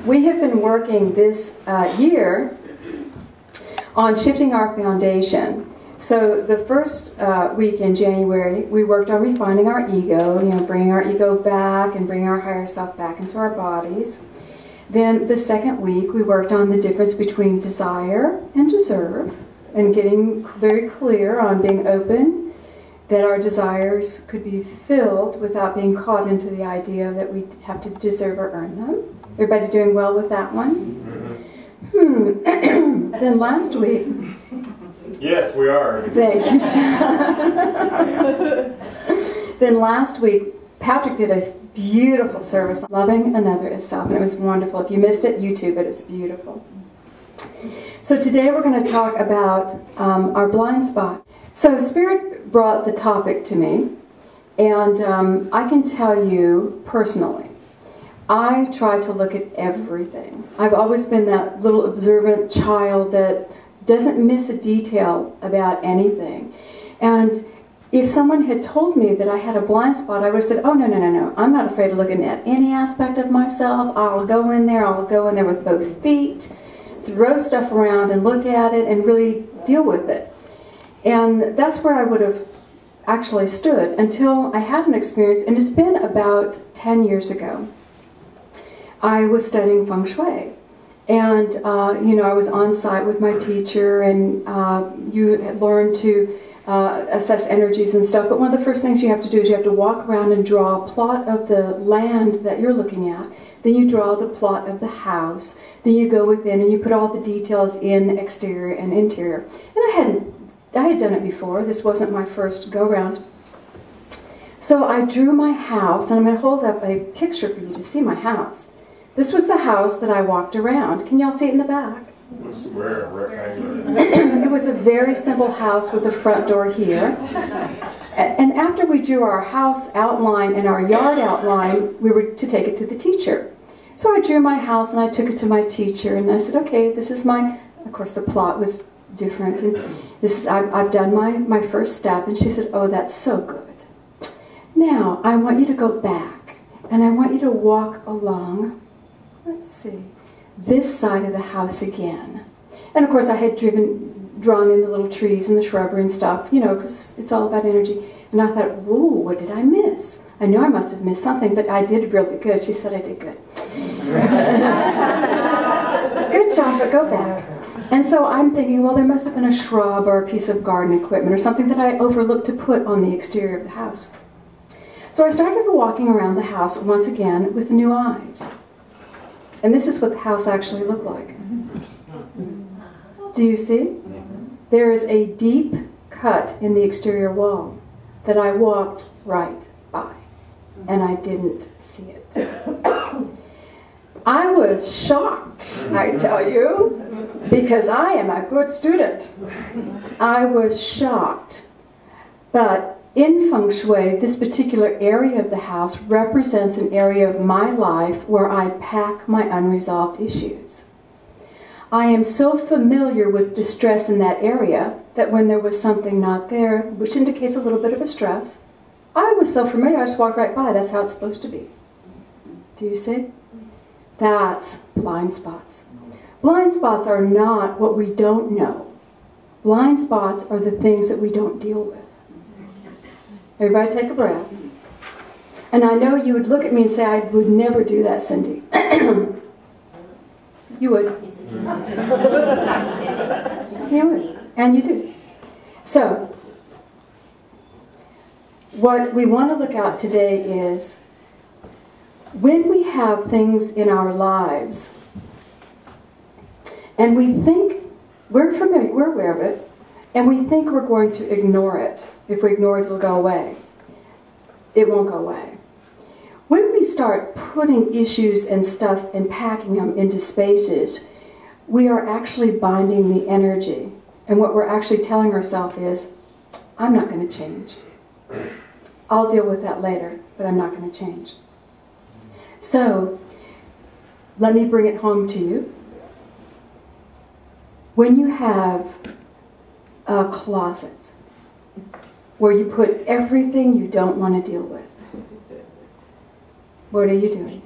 We have been working this year on shifting our foundation. So the first week in January, we worked on refining our ego, bringing our ego back and bringing our higher self back into our bodies. Then the second week, we worked on the difference between desire and deserve, and getting very clear on being open that our desires could be filled without being caught into the idea that we have to deserve or earn them. Everybody doing well with that one? Then last week... Yes, we are. Thank you. Then last week, Patrick did a beautiful service on loving another as self, and it was wonderful. If you missed it, YouTube it. It's beautiful. So today we're going to talk about our blind spot. So Spirit brought the topic to me, and I can tell you personally, I try to look at everything. I've always been that little observant child that doesn't miss a detail about anything. And if someone had told me that I had a blind spot, I would have said, oh, no. I'm not afraid of looking at any aspect of myself. I'll go in there with both feet, throw stuff around and look at it and really deal with it. And that's where I would have actually stood until I had an experience, and it's been about 10 years ago. I was studying feng shui. And, I was on site with my teacher, and you had learned to assess energies and stuff. But one of the first things you have to do is you have to walk around and draw a plot of the land that you're looking at. Then you draw the plot of the house. Then you go within and you put all the details in exterior and interior. And I had done it before. This wasn't my first go-round. So I drew my house, and I'm going to hold up a picture for you to see my house. This was the house that I walked around. Can y'all see it in the back? Square, rectangular. It was a very simple house with a front door here. And after we drew our house outline and our yard outline, we were to take it to the teacher. So I drew my house and I took it to my teacher, and I said, okay, this is my, of course the plot was different, and this is, I've done my first step. And she said, oh, that's so good. Now, I want you to go back, and I want you to walk along, let's see, this side of the house again. And of course I had drawn in the little trees and the shrubbery and stuff, because it's all about energy. And I thought, whoa, what did I miss? I know I must have missed something, but I did really good. She said I did good. Good job, but go back. And so I'm thinking, well, there must have been a shrub or a piece of garden equipment or something that I overlooked to put on the exterior of the house. So I started walking around the house once again with new eyes. And this is what the house actually looked like. Do you see? There is a deep cut in the exterior wall that I walked right by, and I didn't see it. I was shocked, I tell you, because I am a good student. I was shocked. But in feng shui, this particular area of the house represents an area of my life where I pack my unresolved issues. I am so familiar with distress in that area that when there was something not there, which indicates a little bit of a stress, I was so familiar I just walked right by. That's how it's supposed to be. Do you see? That's blind spots. Blind spots are not what we don't know. Blind spots are the things that we don't deal with. Everybody take a breath. And I know you would look at me and say, I would never do that, Cindy. You would. You would. And you do. So, what we want to look at today is when we have things in our lives and we think, we're familiar, we're aware of it, and we think we're going to ignore it. If we ignore it, it'll go away. It won't go away. When we start putting issues and stuff and packing them into spaces, we are actually binding the energy. And what we're actually telling ourselves is, I'm not going to change. I'll deal with that later, but I'm not going to change. So, let me bring it home to you. When you have a closet where you put everything you don't want to deal with, what are you doing?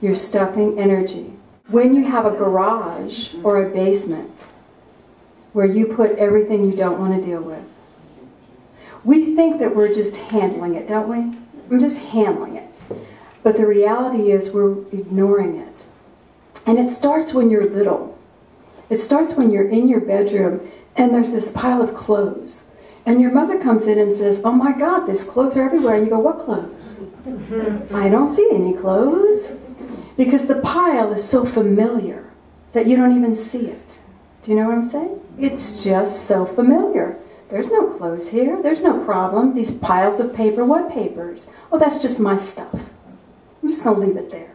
You're stuffing energy. When you have a garage or a basement where you put everything you don't want to deal with, we think that we're just handling it, don't we? I'm just handling it. But the reality is we're ignoring it. And it starts when you're little. It starts when you're in your bedroom and there's this pile of clothes. And your mother comes in and says, "Oh my God, there's clothes are everywhere." And you go, "What clothes?" "I don't see any clothes." Because the pile is so familiar that you don't even see it. Do you know what I'm saying? It's just so familiar. There's no clothes here. There's no problem. These piles of paper, what papers? Oh, that's just my stuff. I'm just going to leave it there.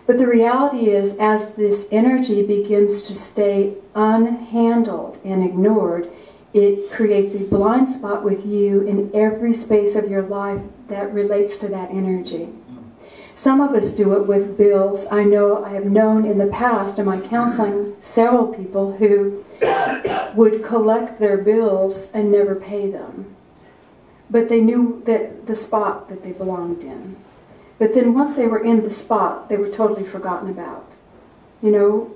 But the reality is, as this energy begins to stay unhandled and ignored, it creates a blind spot with you in every space of your life that relates to that energy. Some of us do it with bills. I have known in the past in my counseling several people who would collect their bills and never pay them. But they knew that the spot that they belonged in. But then once they were in the spot, they were totally forgotten about. You know,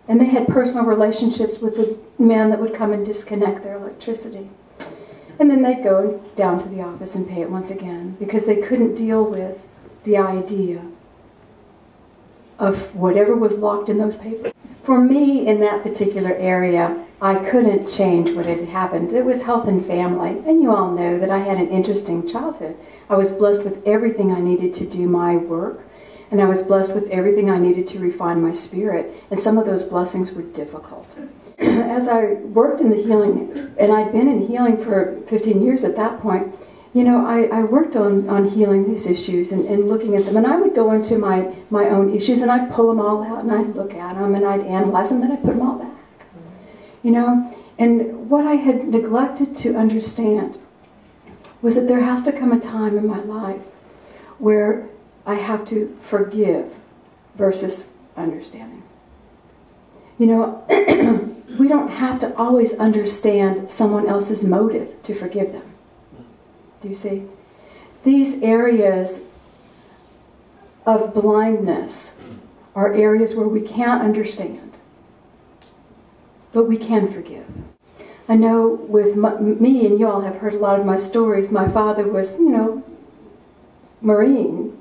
and they had personal relationships with the man that would come and disconnect their electricity. And then they'd go down to the office and pay it once again because they couldn't deal with the idea of whatever was locked in those papers. For me, in that particular area, I couldn't change what had happened. It was health and family, and you all know that I had an interesting childhood. I was blessed with everything I needed to do my work, and I was blessed with everything I needed to refine my spirit, and some of those blessings were difficult. As I worked in the healing, and I'd been in healing for 15 years at that point, you know, I worked on healing these issues and looking at them. And I would go into my own issues and I'd pull them all out and I'd look at them and I'd analyze them and I'd put them all back. You know, and what I had neglected to understand was that there has to come a time in my life where I have to forgive versus understanding. You know, we don't have to always understand someone else's motive to forgive them. Do you see? These areas of blindness are areas where we can't understand, but we can forgive. I know with me, and you all have heard a lot of my stories, my father was, you know, Marine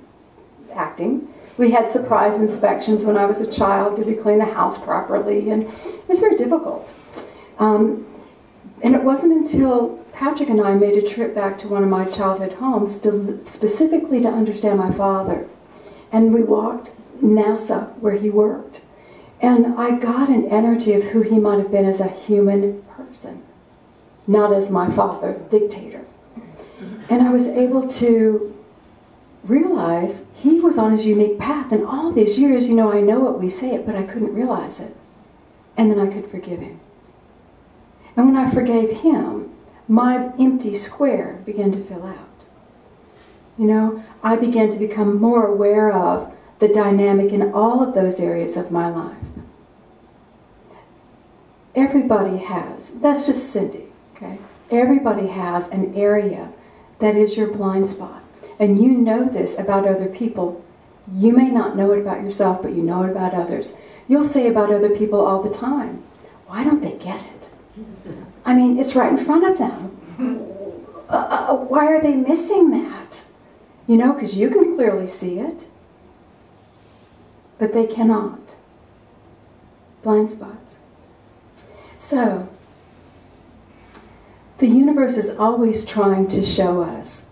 acting. We had surprise inspections when I was a child. Did we clean the house properly? And it was very difficult. And it wasn't until Patrick and I made a trip back to one of my childhood homes specifically to understand my father. And we walked NASA where he worked. And I got an energy of who he might have been as a human person, not as my father, dictator. And I was able to realize he was on his unique path. And all these years, you know, I know it, we say it, but I couldn't realize it. And then I could forgive him. And when I forgave him, my empty square began to fill out. You know, I began to become more aware of the dynamic in all of those areas of my life. Everybody has, that's just Cindy, okay? Everybody has an area that is your blind spot. And you know this about other people. You may not know it about yourself, but you know it about others. You'll say about other people all the time, "Why don't they get it? I mean, it's right in front of them. Why are they missing that?" You know, because you can clearly see it, but they cannot. Blind spots. So, the universe is always trying to show us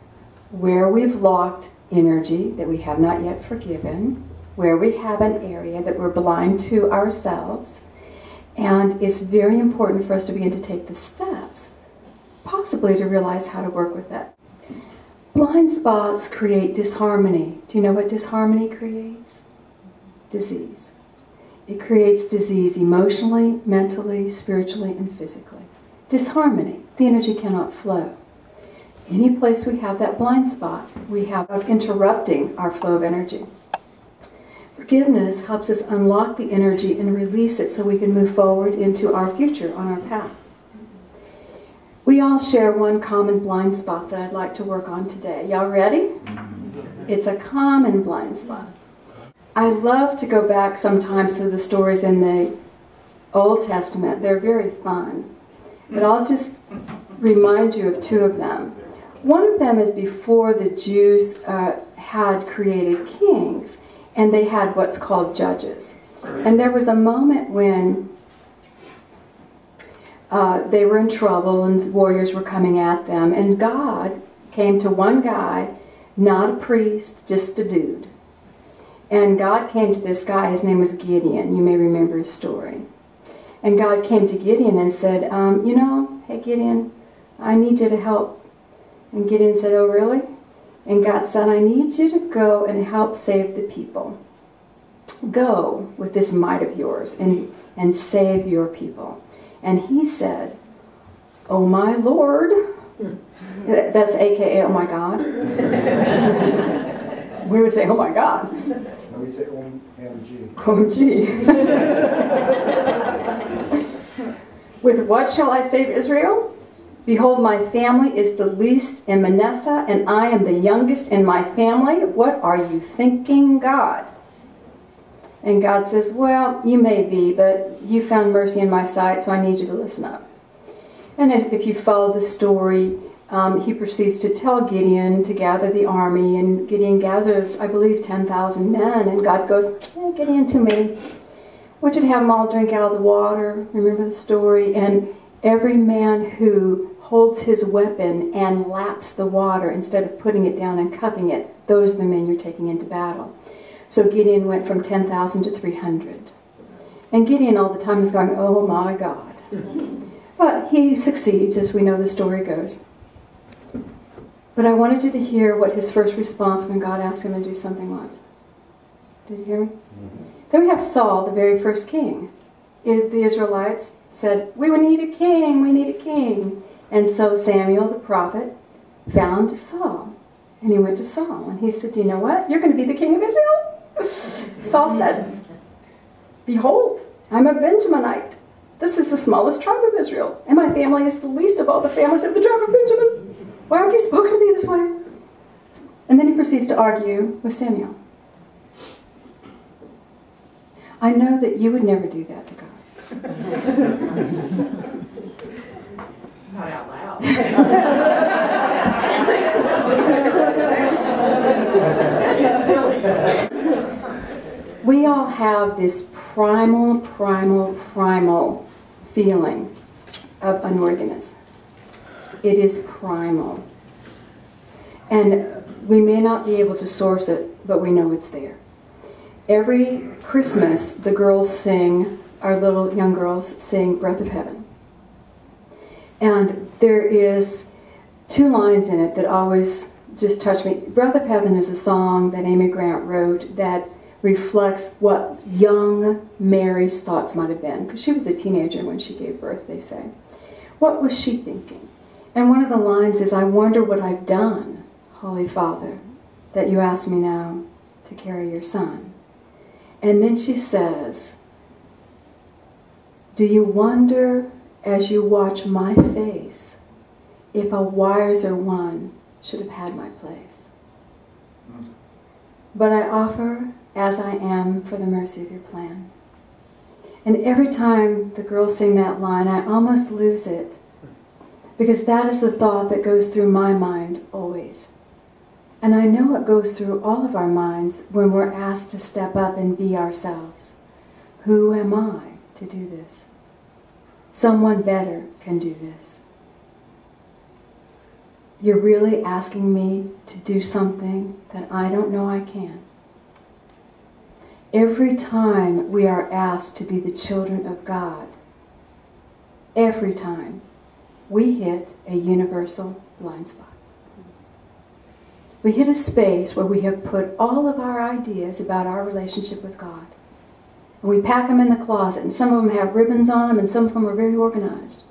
where we've locked energy that we have not yet forgiven, where we have an area that we're blind to ourselves, and it's very important for us to begin to take the steps, possibly to realize how to work with that. Blind spots create disharmony. Do you know what disharmony creates? Disease. It creates disease emotionally, mentally, spiritually, and physically. Disharmony. The energy cannot flow. Any place we have that blind spot, we have of interrupting our flow of energy. Forgiveness helps us unlock the energy and release it so we can move forward into our future on our path. We all share one common blind spot that I'd like to work on today. Y'all ready? It's a common blind spot. I love to go back sometimes to the stories in the Old Testament. They're very fun. But I'll just remind you of two of them. One of them is before the Jews had created kings, and they had what's called judges. And there was a moment when they were in trouble and warriors were coming at them, and God came to one guy, not a priest, just a dude. And God came to this guy, his name was Gideon. You may remember his story. And God came to Gideon and said, hey Gideon, I need you to help. And Gideon said, oh really? And God said, I need you to go and help save the people. Go with this might of yours and save your people. And he said, oh my Lord. That's AKA, oh my God. We would say, oh my God. No, we say OMG. OMG. With what shall I save Israel? Behold, my family is the least in Manasseh, and I am the youngest in my family. What are you thinking, God? And God says, well, you may be, but you found mercy in my sight, so I need you to listen up. And if you follow the story, he proceeds to tell Gideon to gather the army, and Gideon gathers, I believe, 10,000 men, and God goes, Gideon, too many. I want you to have them all drink out of the water. Remember the story? And every man who holds his weapon and laps the water instead of putting it down and cupping it, those are the men you're taking into battle. So Gideon went from 10,000 to 300. And Gideon all the time is going, oh my God. But he succeeds, as we know the story goes. But I wanted you to hear what his first response when God asked him to do something was. Did you hear me? Mm-hmm. Then we have Saul, the very first king. The Israelites said, we need a king, we need a king. And so Samuel, the prophet, found Saul. And he went to Saul. And he said, you know what? You're going to be the king of Israel? Saul said, behold, I'm a Benjaminite. This is the smallest tribe of Israel. And my family is the least of all the families of the tribe of Benjamin. Why have you spoken to me this way? And then he proceeds to argue with Samuel. I know that you would never do that to God. Not out loud. We all have this primal feeling of unworthiness. It is primal. And we may not be able to source it, but we know it's there. Every Christmas, the girls sing, our little young girls sing Breath of Heaven. And there is 2 lines in it that always just touch me. Breath of Heaven is a song that Amy Grant wrote that reflects what young Mary's thoughts might have been, because she was a teenager when she gave birth, they say. What was she thinking? And one of the lines is, I wonder what I've done, Holy Father, that you ask me now to carry your son. And then she says, do you wonder as you watch my face if a wiser one should have had my place? But I offer as I am for the mercy of your plan. And every time the girls sing that line, I almost lose it, because that is the thought that goes through my mind always. And I know it goes through all of our minds when we're asked to step up and be ourselves. Who am I to do this? Someone better can do this. You're really asking me to do something that I don't know I can. Every time we are asked to be the children of God, every time, we hit a universal blind spot. We hit a space where we have put all of our ideas about our relationship with God. And we pack them in the closet, and some of them have ribbons on them, and some of them are very organized.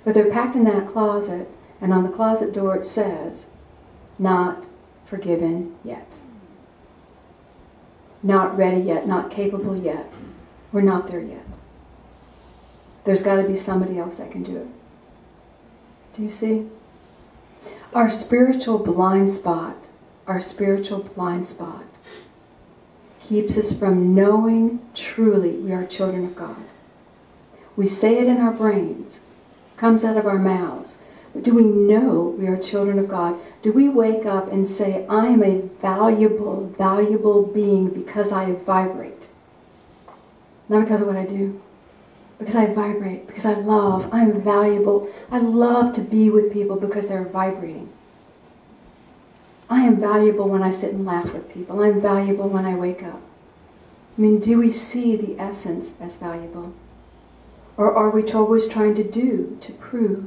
But they're packed in that closet, and on the closet door it says, not forgiven yet. Not ready yet, not capable yet. We're not there yet. There's got to be somebody else that can do it. Do you see? Our spiritual blind spot keeps us from knowing truly we are children of God. We say it in our brains, comes out of our mouths. But do we know we are children of God? Do we wake up and say, I am a valuable, valuable being because I vibrate? Not because of what I do. Because I vibrate, because I love, I'm valuable. I love to be with people because they're vibrating. I am valuable when I sit and laugh with people. I'm valuable when I wake up. I mean, do we see the essence as valuable? Or are we always trying to do, to prove?